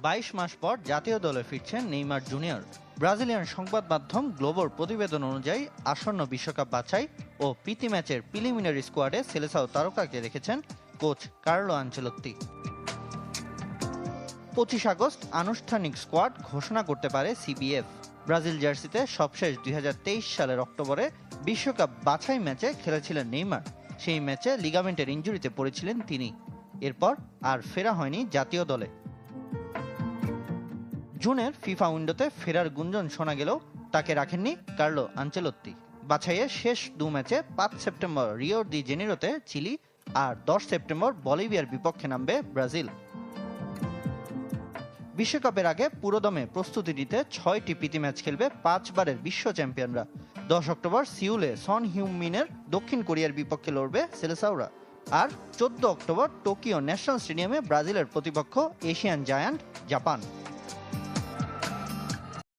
22 মাস পর জাতীয় দলে ফিরছেন নেইমার জুনিয়র। ব্রাজিলিয়ান সংবাদ মাধ্যম গ্লোবোর প্রতিবেদন অনুযায়ী আসন্ন বিশ্বকাপ বাছাই ও প্রীতি ম্যাচের প্রিলিমিনারি স্কোয়াডে সেলেসাও তারকাকে রেখেছেন কোচ কার্লো আনচেলত্তি। 25 আগস্ট আনুষ্ঠানিক স্কোয়াড ঘোষণা করতে পারে সিবিএফ। ব্রাজিল জার্সিতে সবশেষ 2023 সালের অক্টোবরে বিশ্বকাপ বাছাই ম্যাচে খেলেছিলেন নেইমার। সেই ম্যাচে লিগামেন্টের ইনজুরিতে পড়েছিলেন তিনি। এরপর আর ফেরা হয়নি জাতীয় দলে। জুনের ফিফা উইন্ডোতে ফেরার গুঞ্জন শোনা গেলেও তাকে রাখেননি কার্লো আনচেলত্তি। বাছাইয়ের শেষ 2 ম্যাচে 5 সেপ্টেম্বর রিও ডি জেনিরোতে চিলি আর 10 সেপ্টেম্বর বলিভিয়ার বিপক্ষে নামবে ব্রাজিল। বিশ্বকাপের আগে পুরোদমে প্রস্তুতি নিতে 6টি প্রীতি ম্যাচ খেলবে 5 বারের বিশ্ব চ্যাম্পিয়নরা। 10 অক্টোবর সিউলে সন হিউমিনের দক্ষিণ কোরিয়ার বিপক্ষে লড়বে সেলেসাওরা। আর 14 অক্টোবর টোকিও ন্যাশনাল স্টেডিয়ামে ব্রাজিলের প্রতিপক্ষ এশিয়ান জায়ান্ট জাপান।